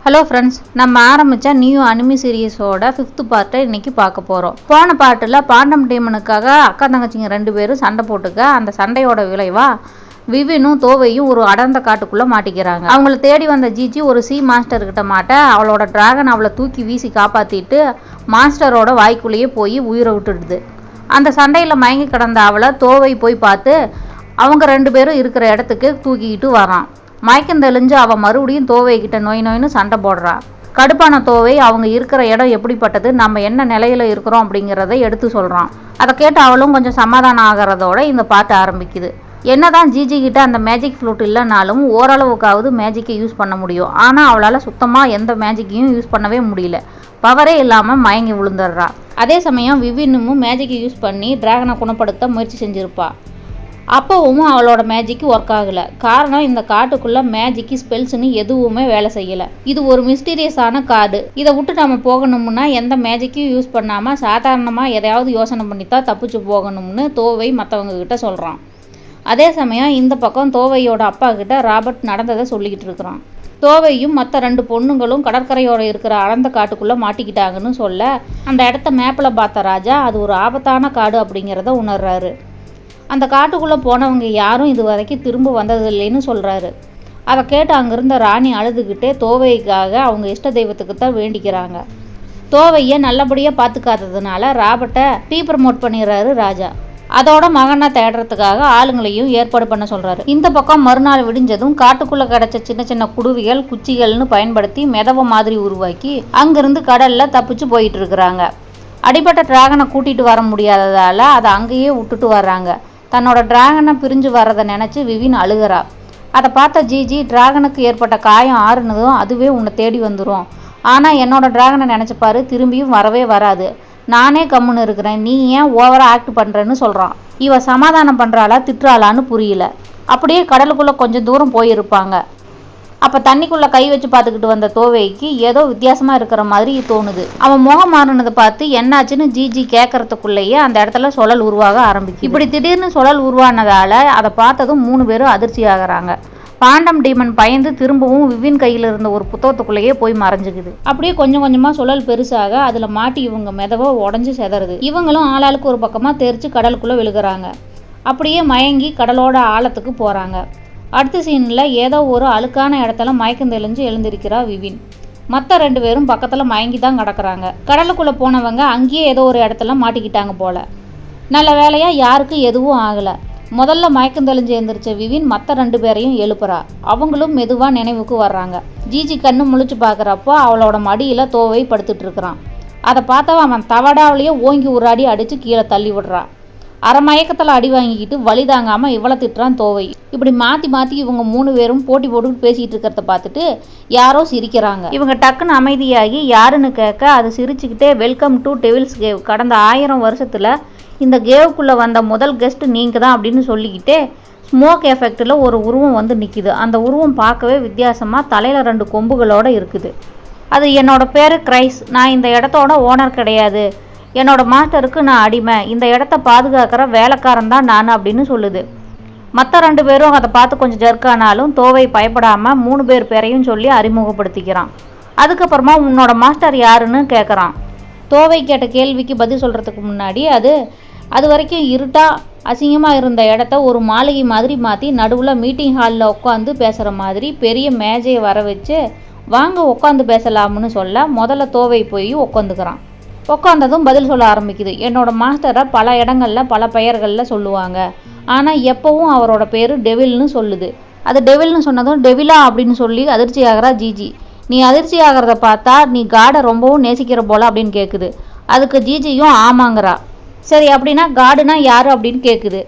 Hello friends, நம்ம ஆரம்பித்த new anime சீரீஸோட 5th பார்ட்டை இன்றைக்கி பார்க்க போகிறோம். போன பார்ட்டில் பாண்டம் டீமனுக்காக அக்கா தங்கச்சிங்க 2 பேரும் சண்டை போட்டுக்க, அந்த சண்டையோட விளைவாக விவினும் தோவையும் ஒரு அடர்ந்த காட்டுக்குள்ளே மாட்டிக்கிறாங்க. அவங்கள தேடி வந்த ஜிஜி ஒரு சி மாஸ்டர்கிட்ட மாட்ட அவளோட டிராகன் அவளை தூக்கி வீசி காப்பாற்றிட்டு மாஸ்டரோட வாய்க்குள்ளேயே போய் உயிரை விட்டுடுது. அந்த சண்டையில் மயங்கி கிடந்த அவளை தோவை போய் பார்த்து அவங்க 2 பேரும் இருக்கிற இடத்துக்கு தூக்கிக்கிட்டு வரான். மயக்கம் தெளிஞ்சு அவன் மறுபடியும் தோவைக்கிட்ட நோயின்னு சண்டை போடுறா. கடுப்பான தோவை அவங்க இருக்கிற இடம் எப்படிப்பட்டது, நம்ம என்ன நிலையில இருக்கிறோம் அப்படிங்கிறத எடுத்து சொல்கிறான். அதை கேட்டு அவளும் கொஞ்சம் சமாதானம் ஆகிறதோட இந்த பாட்டு ஆரம்பிக்குது. என்னதான் ஜிஜி கிட்ட அந்த மேஜிக் ஃப்ளூட் இல்லைனாலும் ஓரளவுக்காவது மேஜிக்கை யூஸ் பண்ண முடியும். ஆனால் அவளால் சுத்தமாக எந்த மேஜிக்கையும் யூஸ் பண்ணவே முடியல. பவரே இல்லாமல் மயங்கி விழுந்துடுறா. அதே சமயம் விவினும் மேஜிக்கை யூஸ் பண்ணி டிராகனை குணப்படுத்த முயற்சி செஞ்சுருப்பா. அப்போவும் அவளோட மேஜிக்கு ஒர்க் ஆகலை. காரணம், இந்த காட்டுக்குள்ளே மேஜிக்கு ஸ்பெல்ஸ்னு எதுவுமே வேலை செய்யலை. இது ஒரு மிஸ்டீரியஸான காடு. இதை விட்டு நம்ம போகணும்னா எந்த மேஜிக்கையும் யூஸ் பண்ணாமல் சாதாரணமாக எதையாவது யோசனை பண்ணித்தான் தப்பிச்சு போகணும்னு தோவை மற்றவங்க கிட்ட சொல்கிறான். அதே சமயம் இந்த பக்கம் தோவையோட அப்பா கிட்ட ராபர்ட் நடந்ததை சொல்லிக்கிட்டு இருக்கிறான். தோவையும் மற்ற 2 பொண்ணுங்களும் கடற்கரையோட இருக்கிற அடர்ந்த காட்டுக்குள்ளே மாட்டிக்கிட்டாங்கன்னு சொல்ல, அந்த இடத்த மேப்பில் பார்த்த ராஜா அது ஒரு ஆபத்தான காடு அப்படிங்கிறத உணர்றாரு. அந்த காட்டுக்குள்ளே போனவங்க யாரும் இது வரைக்கும் திரும்ப வந்ததில்லைன்னு சொல்கிறாரு. அதை கேட்டு அங்கிருந்த ராணி அழுதுகிட்டே தோவைக்காக அவங்க இஷ்ட தெய்வத்துக்கு தான் வேண்டிக்கிறாங்க. தோவையை நல்லபடியாக பார்த்துக்காததுனால ராபர்ட்டை ப்ரமோட் பண்ணிடுறாரு ராஜா. அதோட மகனை தேடுறதுக்காக ஆளுங்களையும் ஏற்பாடு பண்ண சொல்கிறாரு. இந்த பக்கம் மறுநாள் விடிஞ்சதும் காட்டுக்குள்ளே கிடச்ச சின்ன சின்ன குடுவிகள் குச்சிகள்னு பயன்படுத்தி மெதவை மாதிரி உருவாக்கி அங்கிருந்து கடலில் தப்பிச்சு போயிட்டு இருக்கிறாங்க. அடிப்பட்ட டிராகனை கூட்டிகிட்டு வர முடியாததால் அதை அங்கேயே விட்டுட்டு வர்றாங்க. தன்னோட டிராகனை பிரிஞ்சு வர்றதை நினச்சி விவின் அழுகிறா. அதை பார்த்த ஜிஜி, டிராகனுக்கு ஏற்பட்ட காயம் ஆறுனதும் அதுவே உன்னை தேடி வந்துடும். ஆனால் என்னோட டிராகனை நினச்சிப்பாரு, திரும்பியும் வரவே வராது. நானே கம்முன்னு இருக்கிறேன், நீ ஏன் ஓவராக ஆக்ட் பண்ணுறேன்னு சொல்கிறான். இவ சமாதானம் பண்ணுறாளா திட்டுறாளான்னு புரியல. அப்படியே கடலுக்குள்ளே கொஞ்சம் தூரம் போயிருப்பாங்க. அப்போ தண்ணிக்குள்ளே கை வச்சு பார்த்துக்கிட்டு வந்த தோவைக்கு ஏதோ வித்தியாசமாக இருக்கிற மாதிரி தோணுது. அவன் முகம் மாறினதை பார்த்து என்னாச்சுன்னு ஜிஜி கேட்கறதுக்குள்ளேயே அந்த இடத்துல சுழல் உருவாக ஆரம்பிக்கும். இப்படி திடீர்னு சுழல் உருவானதால் அதை பார்த்ததும் 3 பேரும் அதிர்ச்சி ஆகிறாங்க. பாண்டம் டீமன் பயந்து திரும்பவும் விவின் கையில் இருந்த ஒரு புத்தகத்துக்குள்ளேயே போய் மறைஞ்சிக்குது. அப்படியே கொஞ்சம் கொஞ்சமாக சுழல் பெருசாக அதில் மாட்டி இவங்க மெதவை உடஞ்சி செதறுது. இவங்களும் ஆளாளுக்கு ஒரு பக்கமாக தெரிச்சு கடலுக்குள்ளே விழுகிறாங்க. அப்படியே மயங்கி கடலோட ஆழத்துக்கு போகிறாங்க. அடுத்த சீனில் ஏதோ ஒரு அழுக்கான இடத்துல மயக்கம் தெளிஞ்சு எழுந்திருக்கிறா விவின். மற்ற 2 பேரும் பக்கத்தில் மயங்கி தான் கிடக்குறாங்க. கடலுக்குள்ளே போனவங்க அங்கேயே ஏதோ ஒரு இடத்துல மாட்டிக்கிட்டாங்க போல. நல்ல வேலையாக யாருக்கும் எதுவும் ஆகலை. முதல்ல மயக்கம் தெளிஞ்சு எழுந்திரிச்ச விவின் மற்ற 2 பேரையும் எழுப்புறா. அவங்களும் மெதுவாக நினைவுக்கு வர்றாங்க. ஜிஜி கண்ணு முழிச்சு பார்க்குறப்போ அவளோட மடியில் தோவை படுத்துட்டு இருக்கிறான். அதை பார்த்தவன் அவன் தவடாவிலேயே ஓங்கி ஒரு அடி அடித்து கீழே தள்ளி விடுறா. அரை மயக்கத்தில் அடி வாங்கிக்கிட்டு வலி தாங்காமல் இவ்வளோ திட்டுறான் தோவை. இப்படி மாற்றி மாற்றி இவங்க 3 பேரும் போட்டி போட்டுக்கிட்டு பேசிகிட்டு இருக்கிறத பார்த்துட்டு யாரோ சிரிக்கிறாங்க. இவங்க டக்குன்னு அமைதியாகி யாருன்னு கேட்க அது சிரிச்சுக்கிட்டே, வெல்கம் டு டெவில்ஸ் கேவ், கடந்த 1000 வருஷத்தில் இந்த கேவுக்குள்ளே வந்த முதல் கெஸ்ட் நீங்கள் தான் அப்படின்னு சொல்லிக்கிட்டே ஸ்மோக் எஃபெக்டில் ஒரு உருவம் வந்து நிற்கிது. அந்த உருவம் பார்க்கவே வித்தியாசமாக தலையில் 2 கொம்புகளோடு இருக்குது. அது என்னோட பேர் கிரைஸ், நான் இந்த இடத்தோட ஓனர் கிடையாது, என்னோட மாஸ்டருக்கு நான் அடிமை, இந்த இடத்த பாதுகாக்கிற வேலைக்காரன் தான் நான் அப்படின்னு சொல்லுது. மற்ற 2 பேரும் அதை பார்த்து கொஞ்சம் ஜர்க்கானாலும் தோவை பயப்படாமல் 3 பேர் பேரையும் சொல்லி அறிமுகப்படுத்திக்கிறான். அதுக்கப்புறமா உன்னோட மாஸ்டர் யாருன்னு கேட்குறான். தோவை கேட்ட கேள்விக்கு பதில் சொல்கிறதுக்கு முன்னாடி அது வரைக்கும் இருட்டாக அசிங்கமாக இருந்த இடத்த ஒரு மாளிகை மாதிரி மாற்றி நடுவில் மீட்டிங் ஹாலில் உட்காந்து பேசுகிற மாதிரி பெரிய மேஜையை வர வச்சு வாங்க உட்காந்து பேசலாம்னு சொல்ல முதல்ல தோவை போய் உட்காந்துக்கிறான். உட்காந்ததும் பதில் சொல்ல ஆரம்பிக்குது. என்னோட மாஸ்டரை பல இடங்களில் பல பெயர்களில் சொல்லுவாங்க, ஆனால் எப்போவும் அவரோட பேர் டெவில்னு சொல்லுது. அது டெவில்னு சொன்னதும் டெவிலா அப்படின்னு சொல்லி அதிர்ச்சி ஆகிறா ஜிஜி. நீ அதிர்ச்சி ஆகிறத பார்த்தா நீ காடை ரொம்பவும் நேசிக்கிற போல அப்படின்னு கேட்குது. அதுக்கு ஜிஜியும் ஆமாங்கிறா. சரி, அப்படின்னா காடுனா யார் அப்படின்னு கேட்குது.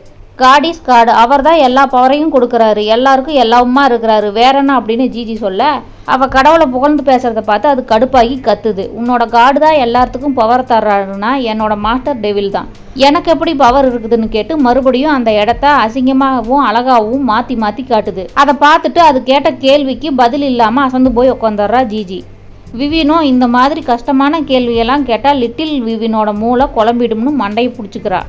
காட் இஸ் காடு, அவர் தான் எல்லா பவரையும் கொடுக்குறாரு, எல்லாருக்கும் எல்லாவுமா இருக்கிறாரு, வேற என்ன அப்படின்னு ஜிஜி சொல்ல அவள் கடவுளை புகழ்ந்து பேசுகிறத பார்த்து அது கடுப்பாகி கத்துது. உன்னோட காடு தான் எல்லாத்துக்கும் பவர் தர்றாருன்னா என்னோட மாஸ்டர் டெவில் தான், எனக்கு எப்படி பவர் இருக்குதுன்னு கேட்டு மறுபடியும் அந்த இடத்த அசிங்கமாகவும் அழகாகவும் மாற்றி மாற்றி காட்டுது. அதை பார்த்துட்டு அது கேட்ட கேள்விக்கு பதில் இல்லாமல் அசந்து போய் உட்காந்துடுறா ஜிஜி. விவினும் இந்த மாதிரி கஷ்டமான கேள்வியெல்லாம் கேட்டால் லிட்டில் விவினோட மூளை குழம்பிடும்னு மண்டையை பிடிச்சிக்கிறா.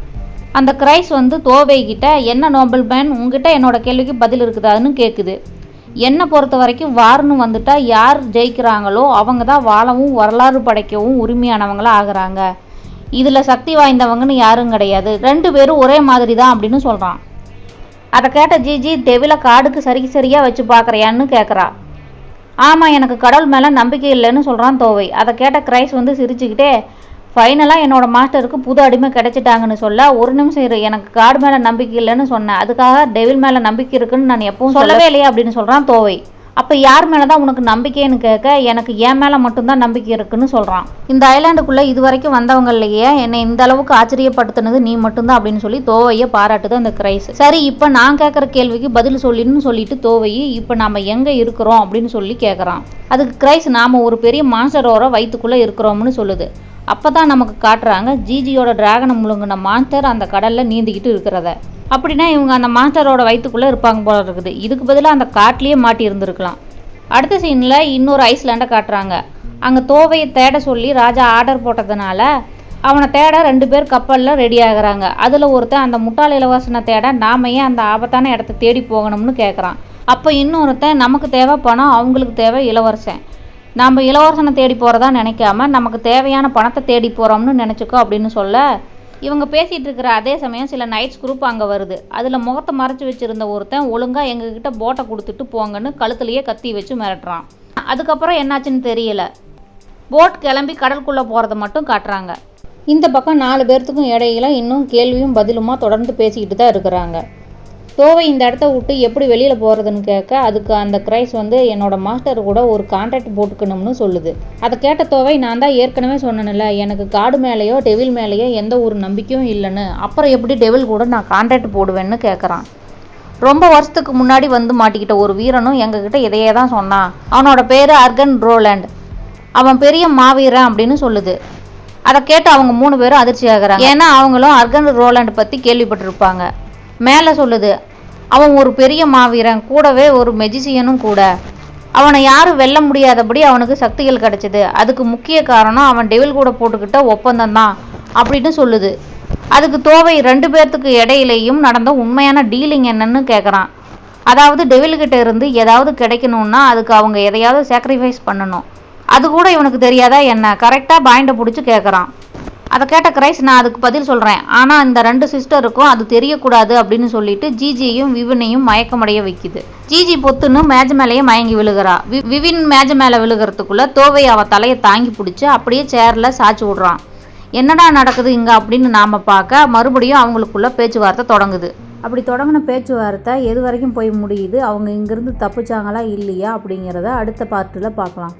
அந்த கிரைஸ் வந்து தோவை கிட்ட, என்ன நோபல் மேன், உங்ககிட்ட என்னோட கேள்விக்கு பதில் இருக்குதான்னு கேட்குது. என்னை பொறுத்த வரைக்கும் வார்னு வந்துட்டா யார் ஜெயிக்கிறாங்களோ அவங்க தான் வாழவும் வரலாறு படைக்கவும் உரிமையானவங்களாக ஆகுறாங்க. இதில் சக்தி வாய்ந்தவங்கன்னு யாரும் கிடையாது, 2 பேரும் ஒரே மாதிரி தான் அப்படின்னு சொல்கிறான். அதை கேட்ட ஜிஜி டெவிலை கார்டுக்கு சரியாக வச்சு பார்க்குறியான்னு கேட்குறா. ஆமாம், எனக்கு கடவுள் மேலே நம்பிக்கை இல்லைன்னு சொல்கிறான் தோவை. அதை கேட்ட கிரைஸ் வந்து சிரிச்சுக்கிட்டே, ஃபைனலாக என்னோடய மாஸ்டருக்கு புது அடிமை கிடைச்சிட்டாங்கன்னு சொல்ல, ஒரு நிமிஷம் இரு, எனக்கு கார்டு மேலே நம்பிக்கை இல்லைன்னு சொன்னேன், அதுக்காக டெவில் மேலே நம்பிக்கை இருக்குன்னு நான் எப்பவும் சொல்லவே இல்லையா அப்படின்னு சொல்கிறான் தோவை. அப்போ யார் மேலே தான் உனக்கு நம்பிக்கைன்னு கேட்க, எனக்கு என் மேலே மட்டும்தான் நம்பிக்கை இருக்குன்னு சொல்கிறான். இந்த ஐலாண்டுக்குள்ளே இது வரைக்கும் வந்தவங்களையே என்னை இந்த அளவுக்கு ஆச்சரியப்படுத்தினது நீ மட்டும்தான் அப்படின்னு சொல்லி தோவையை பாராட்டுது அந்த கிரைஸ். சரி, இப்போ நான் கேட்குற கேள்விக்கு பதில் சொல்லின்னு சொல்லிட்டு தோவையை இப்போ நாம் எங்கே இருக்கிறோம் அப்படின்னு சொல்லி கேட்குறான். அதுக்கு கிரைஸ் நாம் ஒரு பெரிய மான்ஸ்டரோட வயிற்றுக்குள்ளே இருக்கிறோம்னு சொல்லுது. அப்போ தான் நமக்கு காட்டுறாங்க ஜிஜியோட டிராகனை முழுங்கின மான்ஸ்டர் அந்த கடலில் நீந்திக்கிட்டு இருக்கிறத. அப்படின்னா இவங்க அந்த மாஸ்டரோட வயிற்றுக்குள்ளே இருப்பாங்க போல இருக்குது. இதுக்கு பதிலாக அந்த காட்டிலேயே மாட்டி இருந்திருக்கலாம். அடுத்த சீனில் இன்னொரு ஐஸ்லாண்டை காட்டுறாங்க. அங்கே தோவையை தேட சொல்லி ராஜா ஆர்டர் போட்டதுனால அவனை தேட 2 பேர் கப்பலில் ரெடி ஆகுறாங்க. அதில் ஒருத்தன் அந்த முட்டாள் இளவரசனை தேட நாம ஏன் அந்த ஆபத்தான இடத்த தேடி போகணும்னு கேட்குறான். அப்போ இன்னொருத்தன் நமக்கு தேவை பணம், அவங்களுக்கு தேவை இளவரசன், நம்ம இளவரசனை தேடி போகிறதா நினைக்காம நமக்கு தேவையான பணத்தை தேடி போகிறோம்னு நினச்சிக்கோ அப்படின்னு சொல்ல, இவங்க பேசிகிட்டு இருக்கிற அதே சமயம் சில நைட்ஸ் குரூப் அங்கே வருது. அதில் முகத்தை மறைச்சி வச்சுருந்த ஒருத்தன் ஒழுங்காக எங்ககிட்ட போட்டை கொடுத்துட்டு போங்கன்னு கழுத்துலையே கத்தி வச்சு மிரட்டுறான். அதுக்கப்புறம் என்னாச்சுன்னு தெரியல. போட் கிளம்பி கடலுக்குள்ளே போகிறத மட்டும் காட்டுறாங்க. இந்த பக்கம் 4 பேர்த்துக்கும் இடையில இன்னும் கேள்வியும் பதிலுமா தொடர்ந்து பேசிக்கிட்டு தான் இருக்கிறாங்க. தோவை இந்த இடத்த விட்டு எப்படி வெளியில் போகிறதுன்னு கேட்க, அதுக்கு அந்த கிரைஸ் வந்து என்னோட மாஸ்டர் கூட ஒரு கான்ட்ராக்ட் போட்டுக்கணும்னு சொல்லுது. அதை கேட்ட தோவை, நான் தான் ஏற்கனவே சொன்னேன்ல, எனக்கு காடு மேலேயோ டெவில் மேலேயோ எந்த ஒரு நம்பிக்கையும் இல்லைன்னு, அப்புறம் எப்படி டெவில் கூட நான் கான்ட்ராக்ட் போடுவேன்னு கேட்குறான். ரொம்ப வருஷத்துக்கு முன்னாடி வந்து மாட்டிக்கிட்ட ஒரு வீரனும் எங்ககிட்ட இதையே தான் சொன்னான். அவனோட பேர் அர்கன் ரோலாண்ட், அவன் பெரிய மாவீரன் அப்படின்னு சொல்லுது. அதை கேட்டு அவங்க 3 பேரும் அதிர்ச்சி ஆகுறாங்க. ஏன்னா அவங்களும் அர்கன் ரோலாண்ட் பற்றி கேள்விப்பட்டிருப்பாங்க. மேலே சொல்லுது, அவன் ஒரு பெரிய மாவீரன், கூடவே ஒரு மெஜிசியனும் கூட. அவனை யாரும் வெல்ல முடியாதபடி அவனுக்கு சக்திகள் கிடைச்சிது. அதுக்கு முக்கிய காரணம் அவன் டெவில் கூட போட்டுக்கிட்ட ஒப்பந்தம் தான் அப்படின்னு சொல்லுது. அதுக்கு தோவை 2 பேர்த்துக்கு இடையிலையும் நடந்த உண்மையான டீலிங் என்னன்னு கேட்குறான். அதாவது டெவில்கிட்ட இருந்து ஏதாவது கிடைக்கணும்னா அதுக்கு அவங்க எதையாவது சாக்ரிஃபைஸ் பண்ணணும். அது கூட இவனுக்கு தெரியாதா என்ன? கரெக்டாக பாயிண்டை பிடிச்சி கேட்குறான். அதை கேட்ட கிரைஸ், நான் அதுக்கு பதில் சொல்கிறேன், ஆனால் இந்த 2 சிஸ்டருக்கும் அது தெரியக்கூடாது அப்படின்னு சொல்லிட்டு ஜிஜியையும் விவினையும் மயக்கமடைய வைக்குது. ஜிஜி பொத்துன்னு மேஜ மேலேயே மயங்கி விழுகிறா. விவின் மேஜ மேலே விழுகிறதுக்குள்ள தோவை அவள் தலையை தாங்கி பிடிச்சி அப்படியே சேரில் சாய்ச்சி விட்றான். என்னடா நடக்குது இங்கே அப்படின்னு நாம் பார்க்க, மறுபடியும் அவங்களுக்குள்ள பேச்சுவார்த்தை தொடங்குது. அப்படி தொடங்கின பேச்சுவார்த்தை எது வரைக்கும் போய் முடியுது, அவங்க இங்கேருந்து தப்பிச்சாங்களா இல்லையா அப்படிங்கிறத அடுத்த பார்ட்டில் பார்க்கலாம்.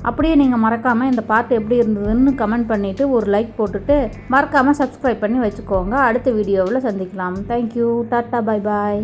அப்படியே நீங்கள் மறக்காமல் இந்த பார்ட் எப்படி இருந்ததுன்னு கமெண்ட் பண்ணிவிட்டு ஒரு லைக் போட்டுட்டு மறக்காமல் சப்ஸ்கிரைப் பண்ணி வச்சுக்கோங்க. அடுத்த வீடியோவில் சந்திக்கலாம். Thank you, tata, bye bye.